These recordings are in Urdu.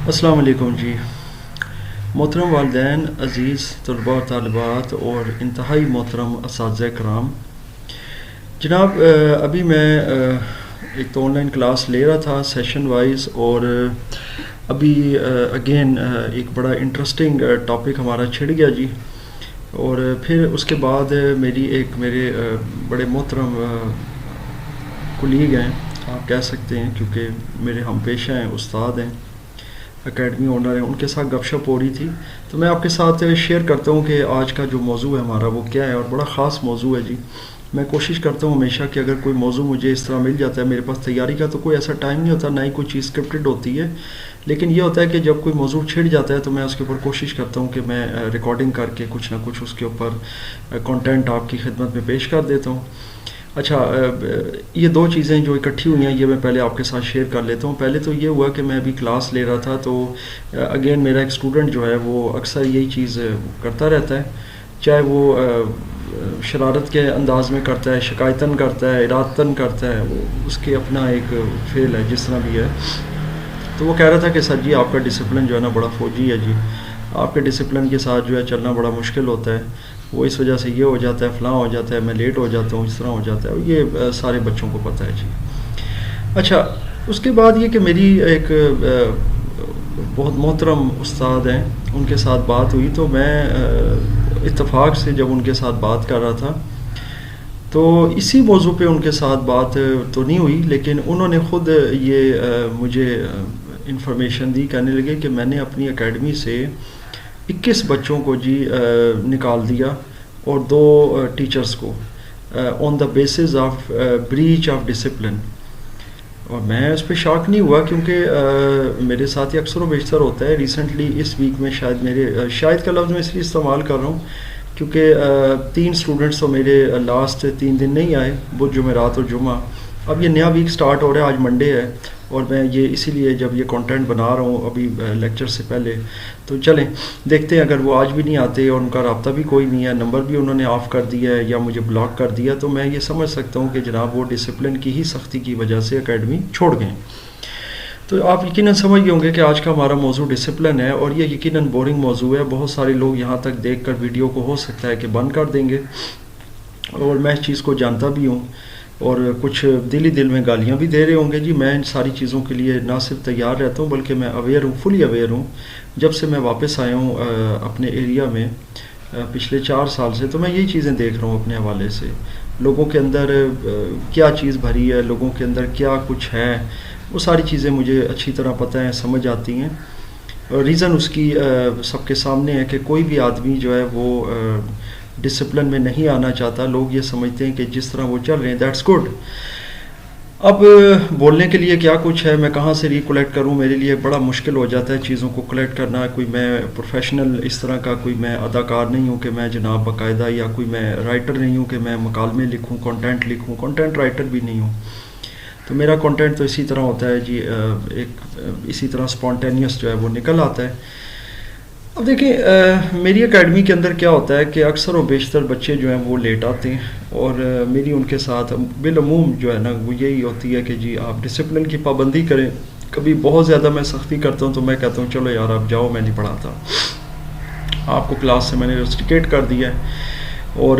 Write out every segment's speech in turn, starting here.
السلام علیکم جی. محترم والدین، عزیز طلباء اور طالبات اور انتہائی محترم اساتذہ کرام، جناب ابھی میں ایک تو آن لائن کلاس لے رہا تھا سیشن وائز، اور ابھی اگین ایک بڑا انٹرسٹنگ ٹاپک ہمارا چھڑ گیا جی. اور پھر اس کے بعد میرے بڑے محترم کولیگ ہیں، آپ کہہ سکتے ہیں، کیونکہ میرے ہم پیشہ ہیں، استاد ہیں، اکیڈمی اونر ہیں، ان کے ساتھ گپ شپ ہو رہی تھی. تو میں آپ کے ساتھ شیئر کرتا ہوں کہ آج کا جو موضوع ہے ہمارا وہ کیا ہے، اور بڑا خاص موضوع ہے جی. میں کوشش کرتا ہوں ہمیشہ کہ اگر کوئی موضوع مجھے اس طرح مل جاتا ہے، میرے پاس تیاری کا تو کوئی ایسا ٹائم نہیں ہوتا، نہ ہی کوئی چیز اسکرپٹڈ ہوتی ہے، لیکن یہ ہوتا ہے کہ جب کوئی موضوع چھڑ جاتا ہے تو میں اس کے اوپر کوشش کرتا ہوں کہ میں ریکارڈنگ کر کے کچھ نہ کچھ اس کے اوپر کنٹینٹ آپ کی خدمت میں پیش کر دیتا ہوں. اچھا، یہ دو چیزیں جو اکٹھی ہوئی ہیں یہ میں پہلے آپ کے ساتھ شیئر کر لیتا ہوں. پہلے تو یہ ہوا کہ میں ابھی کلاس لے رہا تھا، تو اگین میرا ایک اسٹوڈنٹ جو ہے وہ اکثر یہی چیز کرتا رہتا ہے، چاہے وہ شرارت کے انداز میں کرتا ہے، شکایتاً کرتا ہے، ارادتاً کرتا ہے، وہ اس کے اپنا ایک فعل ہے جس طرح بھی ہے. تو وہ کہہ رہا تھا کہ سر جی آپ کا ڈسپلن جو ہے نا بڑا فوجی ہے جی، آپ کے ڈسپلن کے ساتھ جو ہے چلنا بڑا مشکل ہوتا ہے، وہ اس وجہ سے یہ ہو جاتا ہے، فلاں ہو جاتا ہے، میں لیٹ ہو جاتا ہوں، اس طرح ہو جاتا ہے. یہ سارے بچوں کو پتہ ہے جی. اچھا، اس کے بعد یہ کہ میری ایک بہت محترم استاد ہیں، ان کے ساتھ بات ہوئی، تو میں اتفاق سے جب ان کے ساتھ بات کر رہا تھا تو اسی موضوع پہ ان کے ساتھ بات تو نہیں ہوئی، لیکن انہوں نے خود یہ مجھے انفارمیشن دی، کہنے لگے کہ میں نے اپنی اکیڈمی سے 21 بچوں کو جی نکال دیا، اور 2 ٹیچرز کو on the basis of breach of discipline. اور میں اس پہ شاک نہیں ہوا، کیونکہ میرے ساتھ یہ اکثر و بیشتر ہوتا ہے. ریسنٹلی اس ویک میں شاید کا لفظ میں اس لیے استعمال کر رہا ہوں کیونکہ 3 اسٹوڈنٹس تو میرے لاسٹ 3 دن نہیں آئے، بدھ جمعرات اور جمعہ. اب یہ نیا ویک سٹارٹ ہو رہا ہے، آج منڈے ہے، اور میں یہ اسی لیے جب یہ کنٹینٹ بنا رہا ہوں ابھی لیکچر سے پہلے، تو چلیں دیکھتے ہیں. اگر وہ آج بھی نہیں آتے اور ان کا رابطہ بھی کوئی نہیں ہے، نمبر بھی انہوں نے آف کر دیا ہے یا مجھے بلاک کر دیا، تو میں یہ سمجھ سکتا ہوں کہ جناب وہ ڈسپلن کی ہی سختی کی وجہ سے اکیڈمی چھوڑ گئے. تو آپ یقیناً سمجھ گئے ہوں گے کہ آج کا ہمارا موضوع ڈسپلن ہے، اور یہ یقیناً بورنگ موضوع ہے. بہت سارے لوگ یہاں تک دیکھ کر ویڈیو کو ہو سکتا ہے کہ بند کر دیں گے، اور میں اس چیز کو جانتا بھی ہوں، اور کچھ دل میں گالیاں بھی دے رہے ہوں گے جی. میں ان ساری چیزوں کے لیے نہ صرف تیار رہتا ہوں بلکہ میں اویئر ہوں، فلی اویئر ہوں. جب سے میں واپس آیا ہوں اپنے ایریا میں پچھلے 4 سال سے، تو میں یہی چیزیں دیکھ رہا ہوں اپنے حوالے سے. لوگوں کے اندر کیا چیز بھری ہے، لوگوں کے اندر کیا کچھ ہے، وہ ساری چیزیں مجھے اچھی طرح پتہ ہیں، سمجھ آتی ہیں. ریزن اس کی سب کے سامنے ہے کہ کوئی بھی آدمی جو ہے وہ ڈسپلن میں نہیں آنا چاہتا. لوگ یہ سمجھتے ہیں کہ جس طرح وہ چل رہے ہیں دیٹس گڈ. اب بولنے کے لیے کیا کچھ ہے، میں کہاں سے ریکلیکٹ کروں، میرے لیے بڑا مشکل ہو جاتا ہے چیزوں کو کلیکٹ کرنا. کوئی میں پروفیشنل اس طرح کا کوئی میں اداکار نہیں ہوں کہ میں جناب باقاعدہ، یا کوئی میں رائٹر نہیں ہوں کہ میں مکالمے لکھوں، کنٹینٹ لکھوں، کنٹینٹ رائٹر بھی نہیں ہوں. تو میرا کنٹینٹ تو اسی طرح ہوتا ہے جی، ایک اسی طرح اسپونٹینیس جو ہے وہ نکل آتا ہے. اب دیکھیں میری اکیڈمی کے اندر کیا ہوتا ہے کہ اکثر و بیشتر بچے جو ہیں وہ لیٹ آتے ہیں، اور میری ان کے ساتھ بالعموم جو ہے نا وہ یہی ہوتی ہے کہ جی آپ ڈسپلن کی پابندی کریں. کبھی بہت زیادہ میں سختی کرتا ہوں تو میں کہتا ہوں چلو یار آپ جاؤ، میں نہیں پڑھاتا، آپ کو کلاس سے میں نے رسٹیکیٹ کر دیا ہے، اور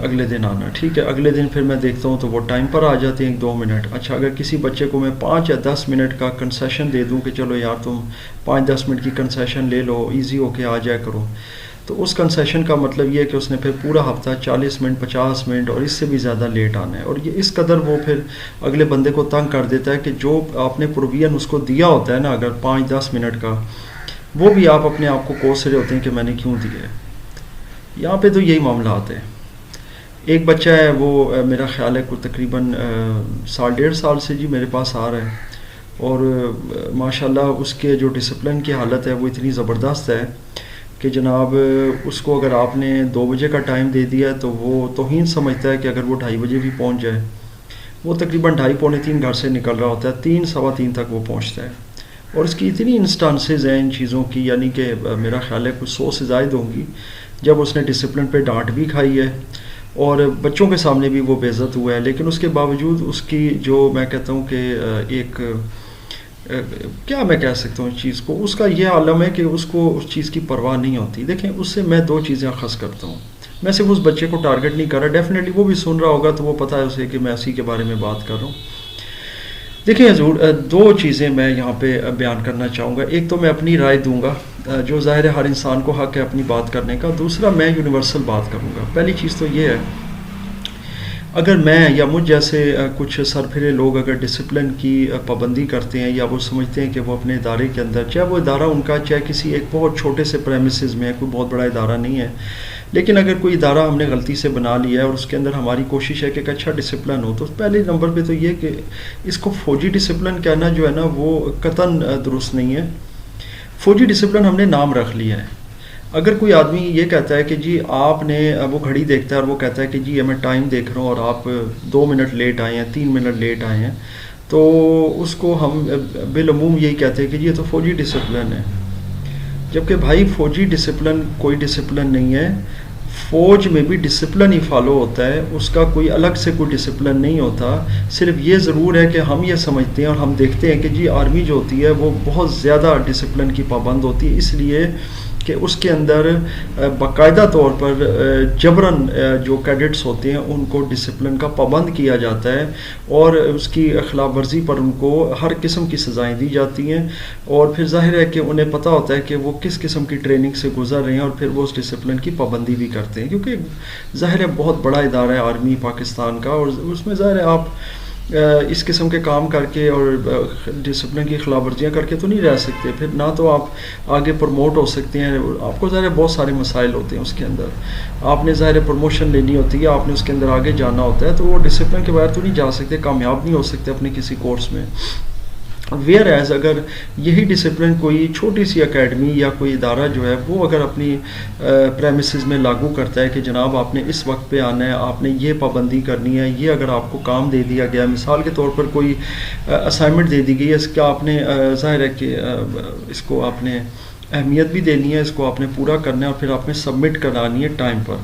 اگلے دن آنا. ٹھیک ہے، اگلے دن پھر میں دیکھتا ہوں تو وہ ٹائم پر آ جاتے ہیں 1-2 منٹ. اچھا، اگر کسی بچے کو میں 5 یا 10 منٹ کا کنسیشن دے دوں کہ چلو یار تم 5-10 منٹ کی کنسیشن لے لو، ایزی ہو کے آ جایا کرو، تو اس کنسیشن کا مطلب یہ ہے کہ اس نے پھر پورا ہفتہ 40 منٹ 50 منٹ اور اس سے بھی زیادہ لیٹ آنا ہے. اور یہ اس قدر وہ پھر اگلے بندے کو تنگ کر دیتا ہے کہ جو آپ نے پروویژن اس کو دیا ہوتا ہے نا، اگر 5-10 منٹ کا، وہ بھی آپ اپنے آپ کو کوس رہے ہوتے ہیں کہ میں نے کیوں دیا ہے. یہاں پہ تو یہی معاملات ہیں. ایک بچہ ہے وہ میرا خیال ہے کوئی تقریباً 1.5 سال سے جی میرے پاس آ رہا ہے، اور ماشاءاللہ اس کے جو ڈسپلن کی حالت ہے وہ اتنی زبردست ہے کہ جناب اس کو اگر آپ نے 2 بجے کا ٹائم دے دیا ہے تو وہ توہین سمجھتا ہے کہ اگر وہ 2:30 بجے بھی پہنچ جائے. وہ تقریباً 2:30 پونے 3 گھر سے نکل رہا ہوتا ہے، 3 سوا 3 تک وہ پہنچتا ہے. اور اس کی اتنی انسٹانسز ہیں ان چیزوں کی، یعنی کہ میرا خیال ہے کچھ 100 سے زائد ہوں گی، جب اس نے ڈسپلن پہ ڈانٹ بھی کھائی ہے اور بچوں کے سامنے بھی وہ بے عزت ہوا ہے. لیکن اس کے باوجود اس کی جو میں کہتا ہوں کہ ایک کیا میں کہہ سکتا ہوں اس چیز کو، اس کا یہ عالم ہے کہ اس کو اس چیز کی پرواہ نہیں ہوتی. دیکھیں اس سے میں دو چیزیں اخذ کرتا ہوں. میں صرف اس بچے کو ٹارگٹ نہیں کر رہا، ڈیفینیٹلی وہ بھی سن رہا ہوگا تو وہ پتہ ہے اسے کہ میں اسی کے بارے میں بات کر رہا ہوں. دیکھیں حضور، دو چیزیں میں یہاں پہ بیان کرنا چاہوں گا. ایک تو میں اپنی رائے دوں گا، جو ظاہر ہے ہر انسان کو حق ہے اپنی بات کرنے کا. دوسرا میں یونیورسل بات کروں گا. پہلی چیز تو یہ ہے، اگر میں یا مجھ جیسے کچھ سرپھرے لوگ اگر ڈسپلن کی پابندی کرتے ہیں، یا وہ سمجھتے ہیں کہ وہ اپنے ادارے کے اندر، چاہے وہ ادارہ ان کا چاہے کسی ایک بہت چھوٹے سے پریمیسز میں ہے، کوئی بہت بڑا ادارہ نہیں ہے، لیکن اگر کوئی ادارہ ہم نے غلطی سے بنا لیا ہے اور اس کے اندر ہماری کوشش ہے کہ ایک اچھا ڈسپلن ہو، تو پہلے نمبر پہ تو یہ کہ اس کو فوجی ڈسپلن کہنا جو ہے نا وہ قطعاً درست نہیں ہے. فوجی ڈسپلن ہم نے نام رکھ لیا ہے. اگر کوئی آدمی یہ کہتا ہے کہ جی آپ نے، وہ گھڑی دیکھتا ہے اور وہ کہتا ہے کہ جی میں ٹائم دیکھ رہا ہوں اور آپ 2 منٹ لیٹ آئے ہیں، 3 منٹ لیٹ آئے ہیں، تو اس کو ہم بالعموم یہی کہتے ہیں کہ جی یہ تو فوجی ڈسپلن ہے. جبکہ بھائی فوجی ڈسپلن کوئی ڈسپلن نہیں ہے. فوج میں بھی ڈسپلن ہی فالو ہوتا ہے، اس کا کوئی الگ سے کوئی ڈسپلن نہیں ہوتا. صرف یہ ضرور ہے کہ ہم یہ سمجھتے ہیں اور ہم دیکھتے ہیں کہ جی آرمی جو ہوتی ہے وہ بہت زیادہ ڈسپلن کی پابند ہوتی ہے، اس لیے کہ اس کے اندر باقاعدہ طور پر جبراً جو کیڈٹس ہوتے ہیں ان کو ڈسپلن کا پابند کیا جاتا ہے، اور اس کی خلاف ورزی پر ان کو ہر قسم کی سزائیں دی جاتی ہیں. اور پھر ظاہر ہے کہ انہیں پتہ ہوتا ہے کہ وہ کس قسم کی ٹریننگ سے گزر رہے ہیں، اور پھر وہ اس ڈسپلن کی پابندی بھی کرتے ہیں. کیونکہ ظاہر ہے بہت بڑا ادارہ ہے آرمی پاکستان کا، اور اس میں ظاہر ہے آپ اس قسم کے کام کر کے اور ڈسپلن کی خلاف ورزیاں کر کے تو نہیں رہ سکتے. پھر نہ تو آپ آگے پروموٹ ہو سکتے ہیں، آپ کو ظاہر ہے بہت سارے مسائل ہوتے ہیں اس کے اندر. آپ نے ظاہر پروموشن لینی ہوتی ہے، آپ نے اس کے اندر آگے جانا ہوتا ہے، تو وہ ڈسپلن کے بغیر تو نہیں جا سکتے، کامیاب نہیں ہو سکتے اپنے کسی کورس میں. ویئر ایز اگر یہی ڈسپلن کوئی چھوٹی سی اکیڈمی یا کوئی ادارہ جو ہے وہ اگر اپنی پریمیسز میں لاگو کرتا ہے کہ جناب آپ نے اس وقت پہ آنا ہے، آپ نے یہ پابندی کرنی ہے، یہ اگر آپ کو کام دے دیا گیا، مثال کے طور پر کوئی اسائنمنٹ دے دی گئی ہے، اس کا آپ نے ظاہر ہے کہ اس کو آپ نے اہمیت بھی دینی ہے، اس کو آپ نے پورا کرنا ہے، اور پھر آپ نے سبمٹ کرانی ہے ٹائم پر.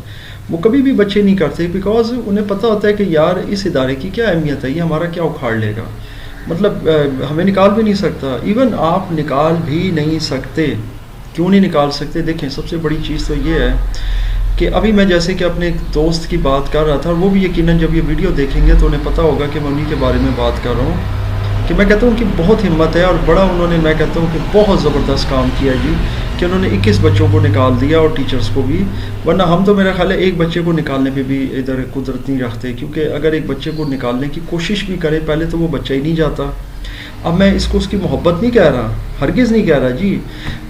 وہ کبھی بھی بچے نہیں کرتے، بیکاز انہیں پتہ ہوتا ہے کہ یار اس ادارے کی کیا اہمیت ہے، یہ ہمارا کیا اکھاڑ لے گا، مطلب ہمیں نکال بھی نہیں سکتا. ایون آپ نکال بھی نہیں سکتے. کیوں نہیں نکال سکتے؟ دیکھیں سب سے بڑی چیز تو یہ ہے کہ ابھی میں جیسے کہ اپنے ایک دوست کی بات کر رہا تھا، اور وہ بھی یقیناً جب یہ ویڈیو دیکھیں گے تو انہیں پتہ ہوگا کہ میں انہیں کے بارے میں بات کر رہا ہوں، کہ میں کہتا ہوں ان کی بہت ہمت ہے، اور بڑا انہوں نے، میں کہتا ہوں کہ بہت زبردست کام کیا جی، کہ انہوں نے 21 بچوں کو نکال دیا اور ٹیچرز کو بھی. ورنہ ہم تو میرا خیال ہے ایک بچے کو نکالنے پہ بھی ادھر قدرت نہیں رکھتے، کیونکہ اگر ایک بچے کو نکالنے کی کوشش بھی کرے پہلے تو وہ بچہ ہی نہیں جاتا. اب میں اس کو اس کی محبت نہیں کہہ رہا، ہرگز نہیں کہہ رہا جی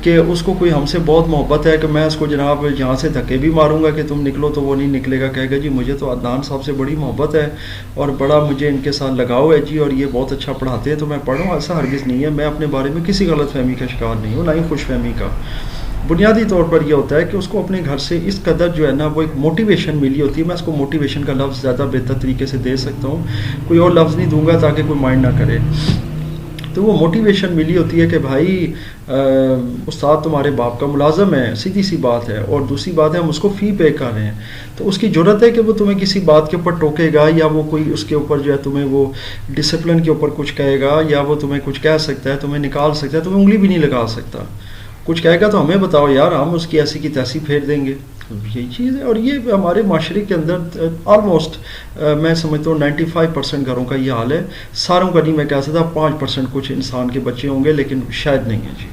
کہ اس کو کوئی ہم سے بہت محبت ہے کہ میں اس کو جناب یہاں سے دھکے بھی ماروں گا کہ تم نکلو تو وہ نہیں نکلے گا، کہے گا جی مجھے تو عدنان صاحب سے بڑی محبت ہے اور بڑا مجھے ان کے ساتھ لگاؤ ہے جی، اور یہ بہت اچھا پڑھاتے ہیں تو میں پڑھوں. ایسا ہرگز نہیں ہے. میں اپنے بارے میں کسی غلط فہمی کا شکار نہیں ہوں، نہ ہی خوش فہمی کا. بنیادی طور پر یہ ہوتا ہے کہ اس کو اپنے گھر سے اس قدر جو ہے نا وہ ایک موٹیویشن ملی ہوتی ہے. میں اس کو موٹیویشن کا لفظ زیادہ بہتر طریقے سے دے سکتا ہوں، کوئی اور لفظ نہیں دوں گا تاکہ کوئی مائنڈ نہ کرے. تو وہ موٹیویشن ملی ہوتی ہے کہ بھائی استاد تمہارے باپ کا ملازم ہے، سیدھی سی بات ہے، اور دوسری بات ہے ہم اس کو فی پے کر رہے ہیں، تو اس کی جرت ہے کہ وہ تمہیں کسی بات کے اوپر ٹوکے گا، یا وہ کوئی اس کے اوپر جو ہے تمہیں وہ ڈسپلن کے اوپر کچھ کہے گا، یا وہ تمہیں کچھ کہہ سکتا ہے، تمہیں نکال سکتا ہے، تمہیں انگلی بھی نہیں لگا سکتا. کچھ کہے گا تو ہمیں بتاؤ یار، ہم اس کی ایسی کی تیسی پھیر دیں گے. یہی چیز ہے، اور یہ ہمارے معاشرے کے اندر آلموسٹ میں سمجھتا ہوں 95% گھروں کا یہ حال ہے. ساروں کا نہیں میں کہہ سکتا، 5% کچھ انسان کے بچے ہوں گے، لیکن شاید نہیں ہے جی.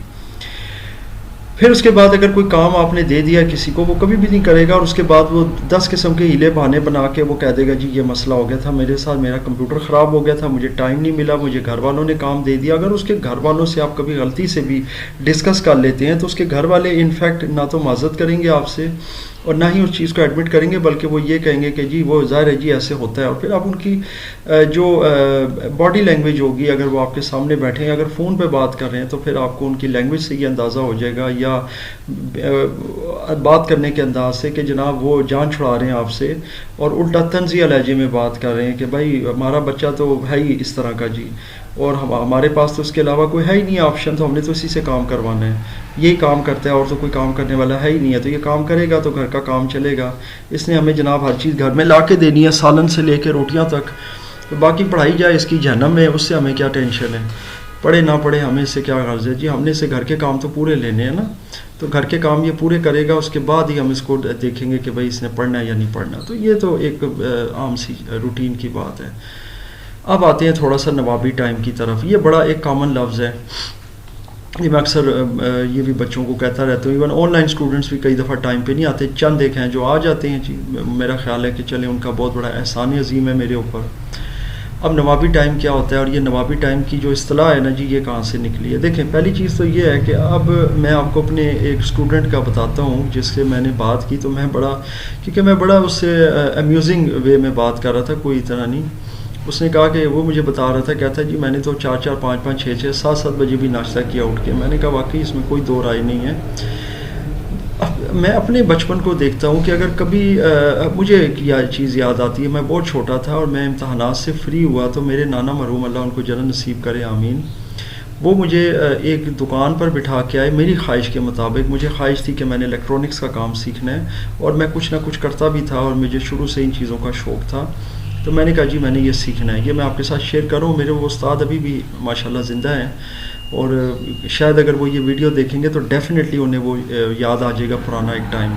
پھر اس کے بعد اگر کوئی کام آپ نے دے دیا کسی کو، وہ کبھی بھی نہیں کرے گا، اور اس کے بعد وہ 10 قسم کے ہیلے بہانے بنا کے وہ کہہ دے گا جی یہ مسئلہ ہو گیا تھا میرے ساتھ، میرا کمپیوٹر خراب ہو گیا تھا، مجھے ٹائم نہیں ملا، مجھے گھر والوں نے کام دے دیا. اگر اس کے گھر والوں سے آپ کبھی غلطی سے بھی ڈسکس کر لیتے ہیں تو اس کے گھر والے انفیکٹ نہ تو معذرت کریں گے آپ سے، اور نہ ہی اس چیز کو ایڈمٹ کریں گے، بلکہ وہ یہ کہیں گے کہ جی وہ ظاہر ہے جی ایسے ہوتا ہے. اور پھر آپ ان کی جو باڈی لینگویج ہوگی، اگر وہ آپ کے سامنے بیٹھے ہیں، اگر فون پہ بات کر رہے ہیں، تو پھر آپ کو ان کی لینگویج سے یہ اندازہ ہو جائے گا، یا بات کرنے کے انداز سے، کہ جناب وہ جان چھڑا رہے ہیں آپ سے، اور الٹا طنزیہ لہجے میں بات کر رہے ہیں کہ بھائی ہمارا بچہ تو ہے ہی اس طرح کا جی، اور ہمارے پاس تو اس کے علاوہ کوئی ہے ہی نہیں آپشن، تو ہم نے تو اسی سے کام کروانا ہے، یہی کام کرتا ہے اور تو کوئی کام کرنے والا ہے ہی نہیں ہے، تو یہ کام کرے گا تو گھر کا کام چلے گا. اس نے ہمیں جناب ہر چیز گھر میں لا کے دینی ہے، سالن سے لے کے روٹیاں تک، باقی پڑھائی جائے اس کی جہنم میں، اس سے ہمیں کیا ٹینشن ہے. پڑھے نہ پڑھے ہمیں اس سے کیا غرض ہے جی، ہم نے اسے گھر کے کام تو پورے لینے ہیں نا، تو گھر کے کام یہ پورے کرے گا، اس کے بعد ہی ہم اس کو دیکھیں گے کہ بھائی اس نے پڑھنا ہے یا نہیں پڑھنا. تو یہ تو ایک عام سی روٹین کی بات ہے. اب آتے ہیں تھوڑا سا نوابی ٹائم کی طرف. یہ بڑا ایک کامن لفظ ہے، یہ میں اکثر یہ بھی بچوں کو کہتا رہتا ہوں. ایون آن لائن اسٹوڈنٹس بھی کئی دفعہ ٹائم پہ نہیں آتے، چند ایک ہیں جو آ جاتے ہیں جی. میرا خیال ہے کہ چلیں ان کا بہت بڑا احسان عظیم ہے میرے اوپر. اب نوابی ٹائم کیا ہوتا ہے، اور یہ نوابی ٹائم کی جو اصطلاح ہے نا جی، یہ کہاں سے نکلی ہے؟ دیکھیں، پہلی چیز تو یہ ہے کہ اب میں آپ کو اپنے ایک اسٹوڈنٹ کا بتاتا ہوں جس سے میں نے بات کی، تو میں کیونکہ میں بڑا اس سے امیوزنگ وے میں بات کر رہا تھا، کوئی اتنا نہیں. اس نے کہا کہ وہ مجھے بتا رہا تھا، کہتا ہے جی میں نے تو 4 5 6 7 بجے بھی ناشتہ کیا اٹھ کے. میں نے کہا واقعی اس میں کوئی دو رائے نہیں ہے. میں اپنے بچپن کو دیکھتا ہوں کہ اگر کبھی مجھے ایک چیز یاد آتی ہے، میں بہت چھوٹا تھا اور میں امتحانات سے فری ہوا تو میرے نانا مرحوم اللہ ان کو جنت نصیب کرے آمین، وہ مجھے ایک دکان پر بٹھا کے آئے میری خواہش کے مطابق. مجھے خواہش تھی کہ میں نے الیکٹرانکس کا کام سیکھنا ہے اور میں کچھ نہ کچھ کرتا بھی تھا اور مجھے شروع سے ان چیزوں کا شوق تھا. تو میں نے کہا جی میں نے یہ سیکھنا ہے. یہ میں آپ کے ساتھ شیئر کروں. میرے وہ استاد ابھی بھی ماشاءاللہ زندہ ہیں اور شاید اگر وہ یہ ویڈیو دیکھیں گے تو ڈیفینیٹلی انہیں وہ یاد آ جائے گا پرانا ایک ٹائم.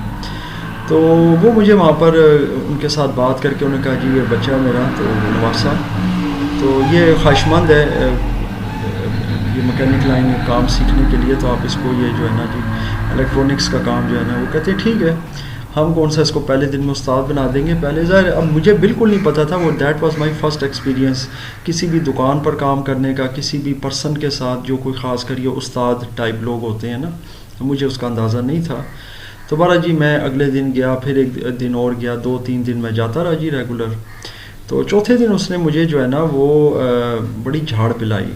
تو وہ مجھے وہاں پر ان کے ساتھ بات کر کے انہوں نے کہا جی یہ بچہ ہے میرا تو نواسا، تو یہ خواہش مند ہے یہ مکینک لائن کام سیکھنے کے لیے، تو آپ اس کو یہ جو ہے نا جی الیکٹرانکس کا کام جو ہے نا، وہ کہتے ہیں ٹھیک ہے ہم کون سا اس کو پہلے دن میں استاد بنا دیں گے. پہلے ظاہر اب مجھے بالکل نہیں پتہ تھا، وہ that was my first experience کسی بھی دکان پر کام کرنے کا، کسی بھی پرسن کے ساتھ جو کوئی خاص کر یہ استاد ٹائپ لوگ ہوتے ہیں نا، مجھے اس کا اندازہ نہیں تھا. تو بارہ جی میں اگلے دن گیا، پھر ایک دن اور گیا، 2 3 دن میں جاتا رہا جی ریگولر. تو چوتھے دن اس نے مجھے جو ہے نا وہ بڑی جھاڑ پلائی.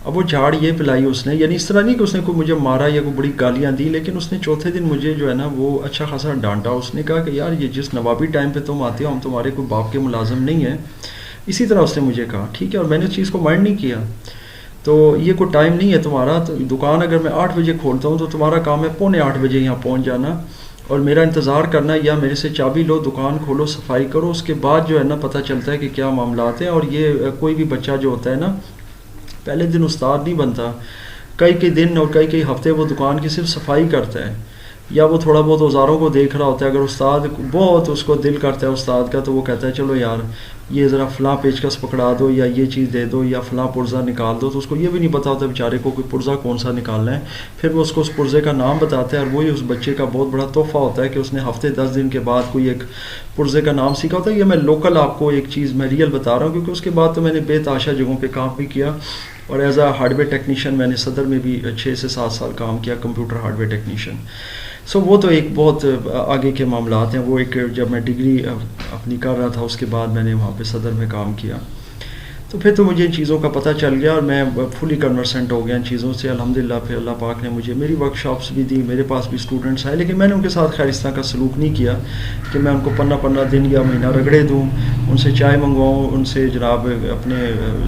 اب وہ جھاڑ یہ پلائی اس نے، یعنی اس طرح نہیں کہ اس نے کوئی مجھے مارا یا کوئی بڑی گالیاں دی، لیکن اس نے چوتھے دن مجھے جو ہے نا وہ اچھا خاصا ڈانٹا. اس نے کہا کہ یار یہ جس نوابی ٹائم پہ تم آتے ہو ہم تمہارے کوئی باپ کے ملازم نہیں ہیں. اسی طرح اس نے مجھے کہا ٹھیک ہے، اور میں نے اس چیز کو مائنڈ نہیں کیا. تو یہ کوئی ٹائم نہیں ہے تمہارا، تو دکان اگر میں 8 بجے کھولتا ہوں تو تمہارا کام ہے 7:45 بجے یہاں پہنچ جانا اور میرا انتظار کرنا، یا میرے سے چابی لو، دکان کھولو، صفائی کرو، اس کے بعد جو ہے نا پتہ چلتا ہے کہ کیا معاملات ہیں. اور یہ کوئی بھی بچہ جو ہوتا ہے نا پہلے دن استاد نہیں بنتا، کئی دن اور کئی ہفتے وہ دکان کی صرف صفائی کرتا ہے یا وہ تھوڑا بہت اوزاروں کو دیکھ رہا ہوتا ہے. اگر استاد بہت اس کو دل کرتا ہے استاد کا تو وہ کہتا ہے چلو یار یہ ذرا فلاں پیچکس پکڑا دو یا یہ چیز دے دو یا فلاں پرزہ نکال دو. تو اس کو یہ بھی نہیں پتا ہوتا بیچارے کو کہ پرزہ کون سا نکالنا ہے. پھر وہ اس کو اس پرزے کا نام بتاتا ہے اور وہی اس بچے کا بہت بڑا تحفہ ہوتا ہے کہ اس نے ہفتے 10 دن کے بعد کوئی ایک پرزے کا نام سیکھا ہوتا ہے. یہ میں لوکل آپ کو ایک چیز میں ریئل بتا رہا ہوں، کیونکہ اس کے بعد تو میں نے بے تحاشا جگہوں پہ کام بھی کیا اور as a hard where technician میں نے صدر میں بھی 6 سے 7 سال کام کیا، کمپیوٹر ہارڈ ویئر ٹیکنیشین. سو وہ تو ایک بہت آگے کے معاملات ہیں. وہ ایک جب میں ڈگری اپنی کر رہا تھا اس کے بعد میں نے وہاں پہ صدر میں کام کیا، تو پھر تو مجھے ان چیزوں کا پتہ چل گیا اور میں فلی کنورسنٹ ہو گیا ان چیزوں سے الحمدللہ. پھر اللہ پاک نے مجھے میری ورک شاپس بھی دی، میرے پاس بھی اسٹوڈنٹس آئے، لیکن میں نے ان کے ساتھ خیر اس طرح کا سلوک نہیں کیا کہ میں ان کو 15 دن یا مہینہ رگڑے دوں، ان سے چائے منگواؤں، ان سے جناب اپنے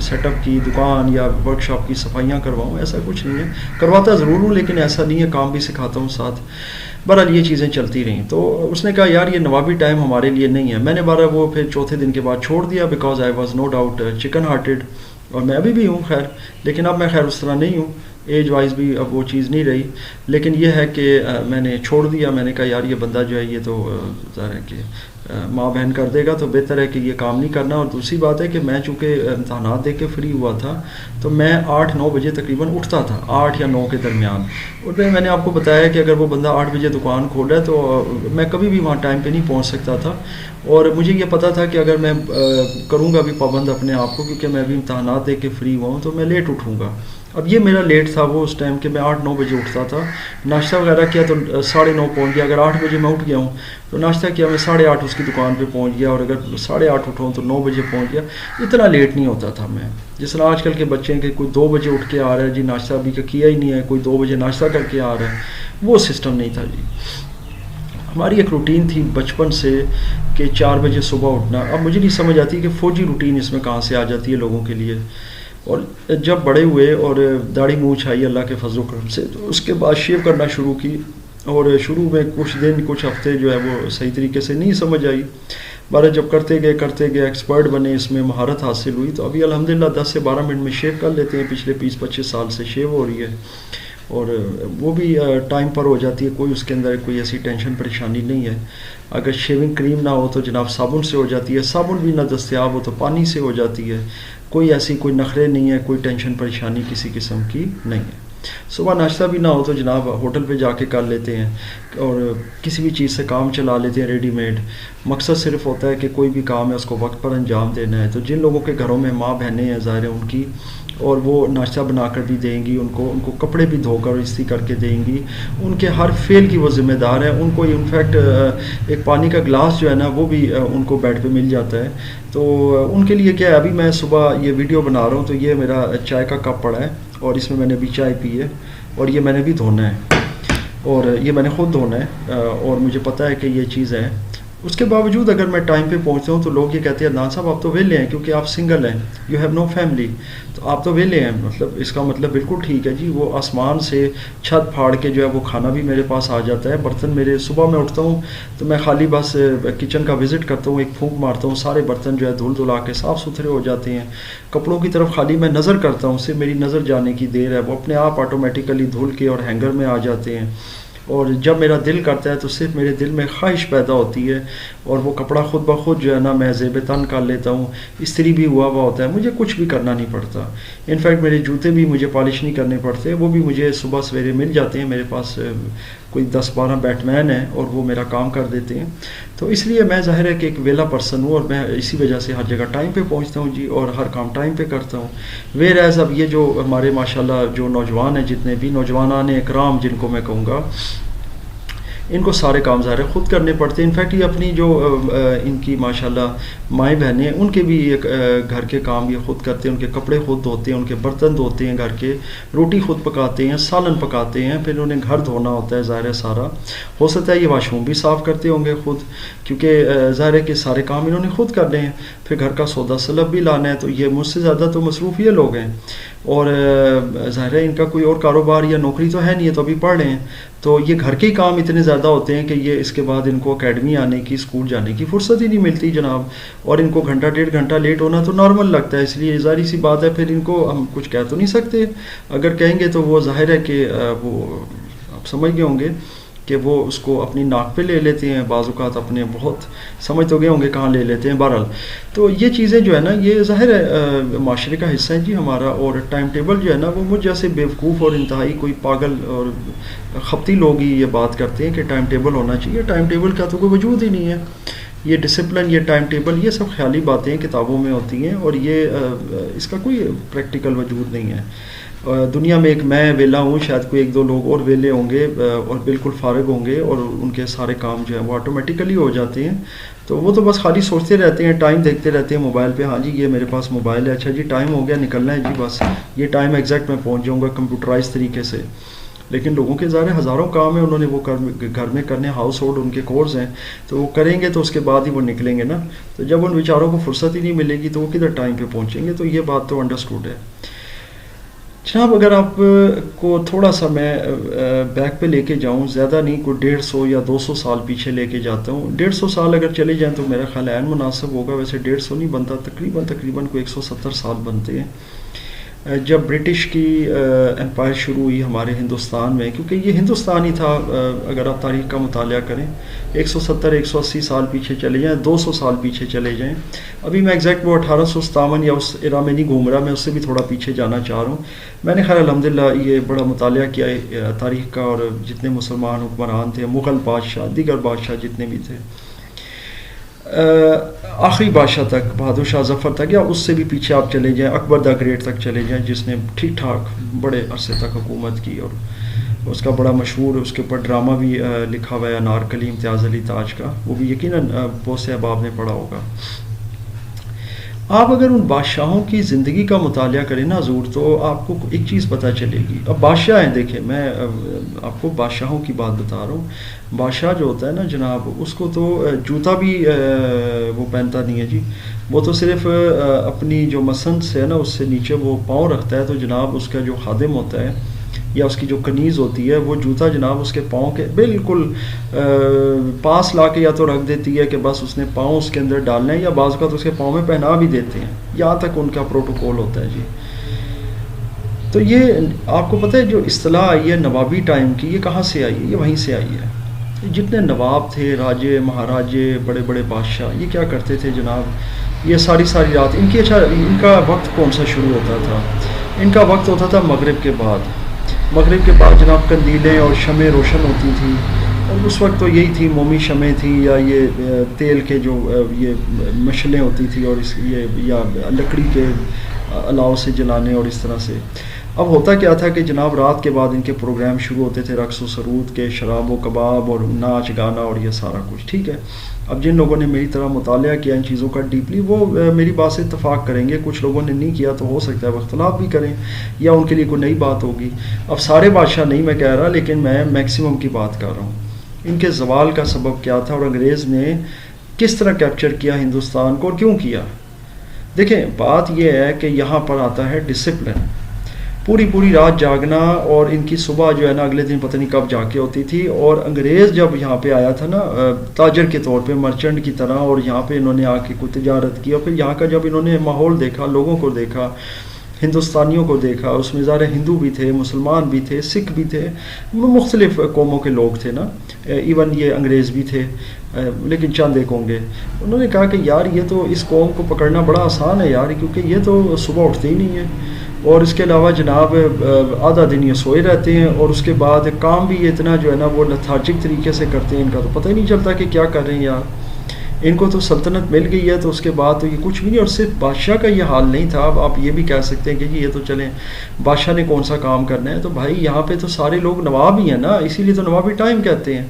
سیٹ اپ کی دکان یا ورک شاپ کی صفائیاں کرواؤں. ایسا کچھ نہیں ہے، کرواتا ضرور ہوں لیکن ایسا نہیں ہے، کام بھی سکھاتا ہوں ساتھ. بہرحال یہ چیزیں چلتی رہیں. تو اس نے کہا یار یہ نوابی ٹائم ہمارے لیے نہیں ہے. میں نے وہ پھر چوتھے دن کے بعد چھوڑ دیا، because I was no doubt chicken hearted, اور میں ابھی بھی ہوں خیر، لیکن اب میں خیر اس طرح نہیں ہوں، ایج وائز بھی اب وہ چیز نہیں رہی. لیکن یہ ہے کہ میں نے چھوڑ دیا. میں نے کہا یار یہ بندہ جو ہے یہ تو ظاہر ہے کہ ماں بہن کر دے گا تو بہتر ہے کہ یہ کام نہیں کرنا. اور دوسری بات ہے کہ میں چونکہ امتحانات دے کے فری ہوا تھا تو میں 8 9 بجے تقریباً اٹھتا تھا، 8 یا 9 کے درمیان. اور پھر میں نے آپ کو بتایا کہ اگر وہ بندہ 8 بجے دکان کھول رہا ہے تو میں کبھی بھی وہاں ٹائم پہ نہیں پہنچ سکتا تھا. اور مجھے یہ پتا تھا کہ اگر میں کروں گا بھی پابند اپنے آپ کو، کیونکہ میں بھی امتحانات دے کے فری ہوا ہوں، تو میں لیٹ اٹھوں گا. اب یہ میرا لیٹ تھا وہ اس ٹائم کہ میں 8 9 بجے اٹھتا تھا، ناشتہ وغیرہ کیا تو 9:30 پہنچ گیا. اگر 8 بجے میں اٹھ گیا ہوں تو ناشتہ کیا میں 8:30 اس کی دکان پہ پہنچ گیا، اور اگر 8:30 اٹھا ہوں تو 9 بجے پہنچ گیا. اتنا لیٹ نہیں ہوتا تھا میں. جس طرح آج کل کے بچے ہیں کہ کوئی 2 بجے اٹھ کے آ رہا ہے جی، ناشتہ ابھی کا کیا ہی نہیں ہے، کوئی 2 بجے ناشتہ کر کے آ رہا ہے، وہ سسٹم نہیں تھا جی. ہماری ایک روٹین تھی بچپن سے کہ 4 بجے صبح اٹھنا. اب مجھے نہیں سمجھ آتی کہ فوجی روٹین اس میں کہاں سے آ جاتی ہے لوگوں کے لیے. اور جب بڑے ہوئے اور داڑھی مونچھ آئی اللہ کے فضل و کرم سے، تو اس کے بعد شیو کرنا شروع کی. اور شروع میں کچھ دن کچھ ہفتے جو ہے وہ صحیح طریقے سے نہیں سمجھ آئی، بارہ جب کرتے گئے ایکسپرٹ بنے، اس میں مہارت حاصل ہوئی، تو ابھی الحمدللہ 10 سے 12 منٹ میں شیو کر لیتے ہیں. پچھلے 20-25 سال سے شیو ہو رہی ہے، اور وہ بھی ٹائم پر ہو جاتی ہے. کوئی اس کے اندر کوئی ایسی ٹینشن پریشانی نہیں ہے. اگر شیونگ کریم نہ ہو تو جناب صابن سے ہو جاتی ہے، صابن بھی نہ دستیاب ہو تو پانی سے ہو جاتی ہے. کوئی ایسی کوئی نخرے نہیں ہے، کوئی ٹینشن پریشانی کسی قسم کی نہیں ہے. صبح ناشتہ بھی نہ ہو تو جناب ہوٹل پہ جا کے کر لیتے ہیں، اور کسی بھی چیز سے کام چلا لیتے ہیں ریڈی میڈ. مقصد صرف ہوتا ہے کہ کوئی بھی کام ہے اس کو وقت پر انجام دینا ہے. تو جن لوگوں کے گھروں میں ماں بہنیں ہیں، ظاہر ہے ان کی، اور وہ ناشتہ بنا کر بھی دیں گی ان کو کپڑے بھی دھو کر استری کر کے دیں گی. ان کے ہر فعل کی وہ ذمہ دار ہے. ان کو انفیکٹ ایک پانی کا گلاس جو ہے نا وہ بھی ان کو بیڈ پہ مل جاتا ہے. تو ان کے لیے کیا ہے، ابھی میں صبح یہ ویڈیو بنا رہا ہوں تو یہ میرا چائے کا کپ پڑا ہے، اور اس میں میں نے ابھی چائے پی ہے، اور یہ میں نے بھی دھونا ہے، اور یہ میں نے خود دھونا ہے، اور مجھے پتہ ہے کہ یہ چیز ہے. اس کے باوجود اگر میں ٹائم پہ پہنچتا ہوں تو لوگ یہ کہتے ہیں عدنان صاحب آپ تو ویلے ہیں، کیونکہ آپ سنگل ہیں، یو ہیو نو فیملی، تو آپ تو ویلے ہیں. مطلب اس کا مطلب بالکل ٹھیک ہے جی. وہ آسمان سے چھت پھاڑ کے جو ہے وہ کھانا بھی میرے پاس آ جاتا ہے. برتن میرے صبح میں اٹھتا ہوں تو میں خالی بس کچن کا وزٹ کرتا ہوں، ایک پھونک مارتا ہوں، سارے برتن جو ہے دھل دھلا کے صاف ستھرے ہو جاتے ہیں. کپڑوں کی طرف خالی میں نظر کرتا ہوں، صرف میری نظر جانے کی دیر ہے، وہ اپنے آپ آٹومیٹیکلی دھل کے اور ہینگر میں آ جاتے ہیں. اور جب میرا دل کرتا ہے تو صرف میرے دل میں خواہش پیدا ہوتی ہے، اور وہ کپڑا خود بخود جو ہے نا میں زیب تن کر لیتا ہوں. استری بھی ہوا ہوتا ہے، مجھے کچھ بھی کرنا نہیں پڑتا. انفیکٹ میرے جوتے بھی مجھے پالش نہیں کرنے پڑتے، وہ بھی مجھے صبح سویرے مل جاتے ہیں. میرے پاس کوئی 10-12 بیٹ مین ہیں اور وہ میرا کام کر دیتے ہیں. تو اس لیے میں ظاہر ہے کہ ایک ویلا پرسن ہوں، اور میں اسی وجہ سے ہر جگہ ٹائم پہ پہنچتا ہوں جی، اور ہر کام ٹائم پہ کرتا ہوں. ویئر ایز اب یہ جو ہمارے ماشاءاللہ جو نوجوان ہیں، جتنے بھی نوجوانان اکرام جن کو میں کہوں گا، ان کو سارے کام ظاہر خود کرنے پڑتے ہیں. انفیکٹ یہ اپنی جو ان کی ماشاءاللہ مائیں بہنیں ہیں، ان کے بھی ایک گھر کے کام یہ خود کرتے ہیں. ان کے کپڑے خود دھوتے ہیں، ان کے برتن دھوتے ہیں، گھر کے روٹی خود پکاتے ہیں، سالن پکاتے ہیں. پھر انہیں گھر دھونا ہوتا ہے ظاہر ہے سارا. ہو سکتا ہے یہ واش روم بھی صاف کرتے ہوں گے خود، کیونکہ ظاہر ہے کہ سارے کام انہوں نے خود کرنے ہیں. پھر گھر کا سودا سلب بھی لانا ہے. تو یہ مجھ سے زیادہ تو مصروف یہ لوگ ہیں، اور ظاہر ہے ان کا کوئی اور کاروبار یا نوکری تو ہے نہیں ہے، تو ابھی پڑھ رہے ہیں. تو یہ گھر کے ہی کام اتنے زیادہ ہوتے ہیں کہ یہ اس کے بعد ان کو اکیڈمی آنے کی، اسکول جانے کی فرصت ہی نہیں ملتی جناب. اور ان کو گھنٹہ 1.5 گھنٹہ لیٹ ہونا تو نارمل لگتا ہے. اس لیے ظاہری سی بات ہے، پھر ان کو ہم کچھ کہہ تو نہیں سکتے. اگر کہیں گے تو وہ ظاہر ہے کہ وہ آپ سمجھ گئے ہوں گے کہ وہ اس کو اپنی ناک پہ لے لیتے ہیں. بعض اوقات اپنے بہت سمجھ تو گئے ہوں گے کہاں لے لیتے ہیں. بہرحال تو یہ چیزیں جو ہے نا یہ ظاہر ہے معاشرے کا حصہ ہے جی ہمارا. اور ٹائم ٹیبل جو ہے نا وہ مجھ جیسے بیوقوف اور انتہائی کوئی پاگل اور خپتی لوگ ہی یہ بات کرتے ہیں کہ ٹائم ٹیبل ہونا چاہیے. ٹائم ٹیبل کا تو کوئی وجود ہی نہیں ہے. یہ ڈسپلن، یہ ٹائم ٹیبل، یہ سب خیالی باتیں کتابوں میں ہوتی ہیں، اور یہ اس کا کوئی پریکٹیکل وجود نہیں ہے. دنیا میں ایک میں ویلا ہوں، شاید کوئی 1-2 لوگ اور ویلے ہوں گے اور بالکل فارغ ہوں گے، اور ان کے سارے کام جو ہیں وہ آٹومیٹیکلی ہو جاتے ہیں. تو وہ تو بس خالی سوچتے رہتے ہیں، ٹائم دیکھتے رہتے ہیں موبائل پہ. ہاں جی یہ میرے پاس موبائل ہے، اچھا جی ٹائم ہو گیا نکلنا ہے جی، بس یہ ٹائم ایگزیکٹ میں پہنچ جاؤں گا کمپیوٹرائز طریقے سے. لیکن لوگوں کے ظاہر ہزاروں کام ہیں، انہوں نے وہ گھر میں کرنے، ہاؤس ہولڈ ان کے کورس ہیں، تو وہ کریں گے تو اس کے بعد ہی وہ نکلیں گے نا. تو جب ان بیچاروں کو فرصت ہی نہیں ملے گی تو وہ کدھر ٹائم پہ پہنچیں گے. تو یہ بات تو انڈرسٹوڈ ہے جناب. اگر آپ کو تھوڑا سا میں بیک پہ لے کے جاؤں، زیادہ نہیں، کوئی 150 یا 200 سال پیچھے لے کے جاتا ہوں. 150 سال اگر چلے جائیں تو میرا خیال عین مناسب ہوگا. ویسے 150 نہیں بنتا، تقریباً کوئی 170 سال بنتے ہیں. جب برٹش کی امپائر شروع ہوئی ہمارے ہندوستان میں، کیونکہ یہ ہندوستان ہی تھا. اگر آپ تاریخ کا مطالعہ کریں 170-180 سال پیچھے چلے جائیں، 200 سال پیچھے چلے جائیں. ابھی میں ایگزیکٹ وہ 1857 یا اس ایرا میں نہیں گھوم رہا، میں اس سے بھی تھوڑا پیچھے جانا چاہ رہا ہوں. میں نے خیر الحمدللہ یہ بڑا مطالعہ کیا ہے تاریخ کا، اور جتنے مسلمان حکمران تھے، مغل بادشاہ، دیگر بادشاہ جتنے بھی تھے، آخری بادشاہ تک، بہادر شاہ ظفر تک، یا اس سے بھی پیچھے آپ چلے جائیں اکبر دا گریٹ تک چلے جائیں، جس نے ٹھیک ٹھاک بڑے عرصے تک حکومت کی. اور اس کا بڑا مشہور، اس کے اوپر ڈرامہ بھی لکھا ہوا ہے انارکلی امتیاز علی تاج کا، وہ بھی یقیناً بہت سے احباب نے پڑھا ہوگا. آپ اگر ان بادشاہوں کی زندگی کا مطالعہ کریں نا حضور، تو آپ کو ایک چیز پتہ چلے گی. اب بادشاہ ہیں، دیکھیں میں آپ کو بادشاہوں کی بات بتا رہا ہوں. بادشاہ جو ہوتا ہے نا جناب، اس کو تو جوتا بھی وہ پہنتا نہیں ہے جی. وہ تو صرف اپنی جو مسند سے ہے نا اس سے نیچے وہ پاؤں رکھتا ہے. تو جناب اس کا جو خادم ہوتا ہے یا اس کی جو کنیز ہوتی ہے وہ جوتا جناب اس کے پاؤں کے بالکل پاس لا کے یا تو رکھ دیتی ہے کہ بس اس نے پاؤں اس کے اندر ڈالنا ہے، یا بعض اوقات اس کے پاؤں میں پہنا بھی دیتے ہیں، یہاں تک ان کا پروٹوکول ہوتا ہے جی. تو یہ آپ کو پتہ ہے جو اصطلاح آئی ہے نوابی ٹائم کی، یہ کہاں سے آئی ہے؟ یہ وہیں سے آئی ہے. جتنے نواب تھے، راجے مہاراجے، بڑے بڑے بادشاہ، یہ کیا کرتے تھے جناب، یہ ساری رات ان کی، اچھا ان کا وقت کون سا شروع ہوتا تھا؟ ان کا وقت ہوتا تھا مغرب کے بعد. مغرب کے بعد جناب قندیلیں اور شمعیں روشن ہوتی تھیں، اور اس وقت تو یہی تھی مومی شمعیں تھیں، یا یہ تیل کے جو یہ مشلیں ہوتی تھیں، اور یہ یا لکڑی کے الاؤ سے جلانے، اور اس طرح سے. اب ہوتا کیا تھا کہ جناب رات کے بعد ان کے پروگرام شروع ہوتے تھے، رقص و سرود کے، شراب و کباب اور ناچ گانا اور یہ سارا کچھ. ٹھیک ہے، اب جن لوگوں نے میری طرح مطالعہ کیا ان چیزوں کا ڈیپلی، وہ میری بات سے اتفاق کریں گے. کچھ لوگوں نے نہیں کیا تو ہو سکتا ہے وہ اختلاف بھی کریں، یا ان کے لیے کوئی نئی بات ہوگی. اب سارے بادشاہ نہیں میں کہہ رہا، لیکن میں میکسیمم کی بات کر رہا ہوں. ان کے زوال کا سبب کیا تھا، اور انگریز نے کس طرح کیپچر کیا ہندوستان کو، اور کیوں کیا؟ دیکھیں بات یہ ہے کہ یہاں پر آتا ہے ڈسپلن. پوری رات جاگنا، اور ان کی صبح جو ہے نا اگلے دن پتہ نہیں کب جا کے ہوتی تھی. اور انگریز جب یہاں پہ آیا تھا نا تاجر کے طور پہ، مرچنٹ کی طرح، اور یہاں پہ انہوں نے آ کے کوئی تجارت کی، اور پھر یہاں کا جب انہوں نے ماحول دیکھا، لوگوں کو دیکھا، ہندوستانیوں کو دیکھا، اس میں ظاہر ہندو بھی تھے، مسلمان بھی تھے، سکھ بھی تھے، مختلف قوموں کے لوگ تھے نا، ایون یہ انگریز بھی تھے، لیکن چند ایک ہوں گے. انہوں نے کہا کہ یار یہ تو اس قوم کو پکڑنا بڑا آسان ہے یار، کیونکہ یہ تو صبح اٹھتے ہی نہیں ہیں، اور اس کے علاوہ جناب آدھا دن یہ سوئے رہتے ہیں، اور اس کے بعد کام بھی یہ اتنا جو ہے نا وہ لتھارجک طریقے سے کرتے ہیں، ان کا تو پتہ ہی نہیں چلتا کہ کیا کر رہے ہیں یار. ان کو تو سلطنت مل گئی ہے، تو اس کے بعد تو یہ کچھ بھی نہیں. اور صرف بادشاہ کا یہ حال نہیں تھا. اب آپ یہ بھی کہہ سکتے ہیں کہ جی یہ تو چلیں بادشاہ نے کون سا کام کرنا ہے، تو بھائی یہاں پہ تو سارے لوگ نواب ہی ہیں نا، اسی لیے تو نوابی ٹائم کہتے ہیں.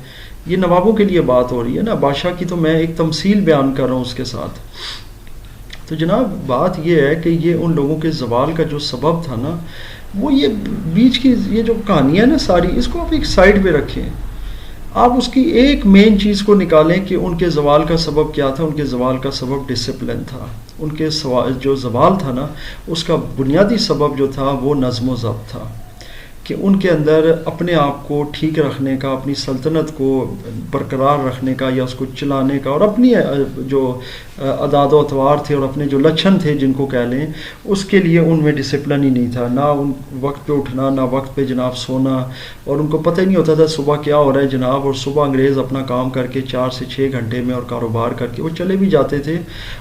یہ نوابوں کے لیے بات ہو رہی ہے نا، بادشاہ کی تو میں ایک تمثیل بیان کر رہا ہوں اس کے ساتھ. تو جناب بات یہ ہے کہ یہ ان لوگوں کے زوال کا جو سبب تھا نا، وہ یہ بیچ کی یہ جو کہانی ہے نا ساری، اس کو آپ ایک سائڈ پہ رکھیں. آپ اس کی ایک مین چیز کو نکالیں کہ ان کے زوال کا سبب کیا تھا. ان کے زوال کا سبب ڈسپلن تھا. ان کے جو زوال تھا نا، اس کا بنیادی سبب جو تھا وہ نظم و ضبط تھا، کہ ان کے اندر اپنے آپ کو ٹھیک رکھنے کا، اپنی سلطنت کو برقرار رکھنے کا، یا اس کو چلانے کا، اور اپنی جو اعداد و اطوار تھے اور اپنے جو لچھن تھے جن کو کہہ لیں، اس کے لیے ان میں ڈسپلن ہی نہیں تھا. نہ ان وقت پہ اٹھنا، نہ وقت پہ جناب سونا، اور ان کو پتہ ہی نہیں ہوتا تھا صبح کیا ہو رہا ہے جناب. اور صبح انگریز اپنا کام کر کے 4 سے 6 گھنٹے میں اور کاروبار کر کے وہ چلے بھی جاتے تھے،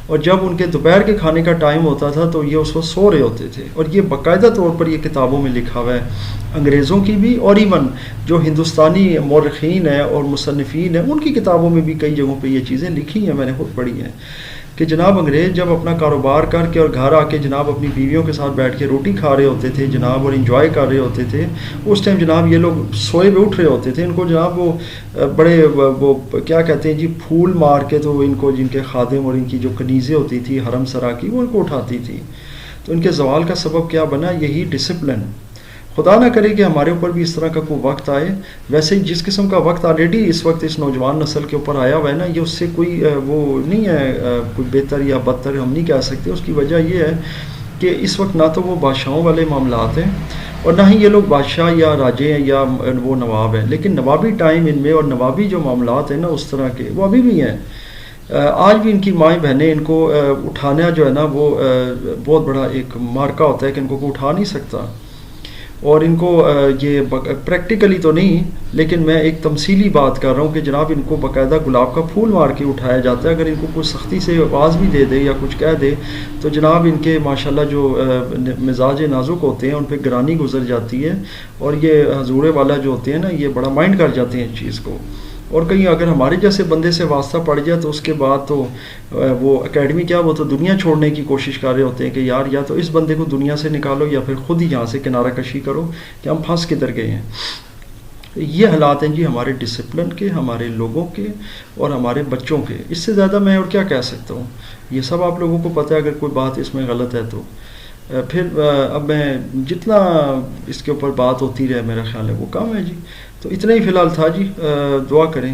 اور جب ان کے دوپہر کے کھانے کا ٹائم ہوتا تھا تو یہ اس وقت سو رہے ہوتے تھے. اور یہ باقاعدہ طور پر یہ کتابوں میں لکھا ہوا ہے، انگریزوں کی بھی، اور ایون جو ہندوستانی مورخین ہیں اور مصنفین ہیں ان کی کتابوں میں بھی کئی جگہوں پہ یہ چیزیں لکھی ہیں، میں نے خود پڑھی ہیں، کہ جناب انگریز جب اپنا کاروبار کر کے اور گھر آ کے جناب اپنی بیویوں کے ساتھ بیٹھ کے روٹی کھا رہے ہوتے تھے جناب، اور انجوائے کر رہے ہوتے تھے، اس ٹائم جناب یہ لوگ سوئے ہوئے اٹھ رہے ہوتے تھے. ان کو جناب وہ بڑے وہ کیا کہتے ہیں جی، پھول مار کے تو ان کو، جن کے خادم اور ان کی جو کنیزیں ہوتی تھی حرم سرا کی، وہ ان کو اٹھاتی تھی. تو ان کے زوال کا سبب کیا بنا؟ یہی ڈسپلن. خدا نہ کرے کہ ہمارے اوپر بھی اس طرح کا کوئی وقت آئے. ویسے جس قسم کا وقت آلریڈی اس وقت اس نوجوان نسل کے اوپر آیا ہوا ہے نا، یہ اس سے کوئی وہ نہیں ہے کوئی بہتر یا بدتر ہم نہیں کہہ سکتے. اس کی وجہ یہ ہے کہ اس وقت نہ تو وہ بادشاہوں والے معاملات ہیں، اور نہ ہی یہ لوگ بادشاہ یا راجے ہیں یا وہ نواب ہیں، لیکن نوابی ٹائم ان میں، اور نوابی جو معاملات ہیں نا اس طرح کے، وہ ابھی بھی ہیں. آج بھی ان کی مائیں بہنیں ان کو اٹھانا جو ہے نا وہ بہت بڑا ایک مارکا ہوتا ہے کہ ان کو کوئی اٹھا نہیں سکتا. اور ان کو یہ پریکٹیکلی تو نہیں، لیکن میں ایک تمثیلی بات کر رہا ہوں کہ جناب ان کو باقاعدہ گلاب کا پھول مار کے اٹھایا جاتا ہے. اگر ان کو کوئی سختی سے آواز بھی دے دے یا کچھ کہہ دے تو جناب ان کے ماشاءاللہ جو مزاج نازک ہوتے ہیں ان پہ گرانی گزر جاتی ہے، اور یہ حضور والا جو ہوتے ہیں نا یہ بڑا مائنڈ کر جاتے ہیں اس چیز کو. اور کہیں اگر ہمارے جیسے بندے سے واسطہ پڑ جائے تو اس کے بعد تو وہ اکیڈمی کیا، وہ تو دنیا چھوڑنے کی کوشش کر رہے ہوتے ہیں کہ یار یا تو اس بندے کو دنیا سے نکالو یا پھر خود ہی یہاں سے کنارہ کشی کرو کہ ہم پھنس کدھر گئے ہیں. یہ حالات ہیں جی ہمارے ڈسپلن کے، ہمارے لوگوں کے اور ہمارے بچوں کے. اس سے زیادہ میں اور کیا کہہ سکتا ہوں، یہ سب آپ لوگوں کو پتہ ہے. اگر کوئی بات اس میں غلط ہے تو پھر اب میں جتنا اس کے اوپر بات ہوتی رہے میرا خیال ہے وہ کم ہے جی. تو اتنا ہی فی الحال تھا جی. دعا کریں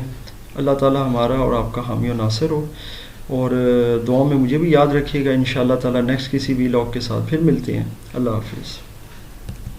اللہ تعالی ہمارا اور آپ کا حامی و ناصر ہو، اور دعاؤں میں مجھے بھی یاد رکھیے گا. انشاءاللہ تعالی نیکسٹ کسی ویلاگ کے ساتھ پھر ملتے ہیں. اللہ حافظ.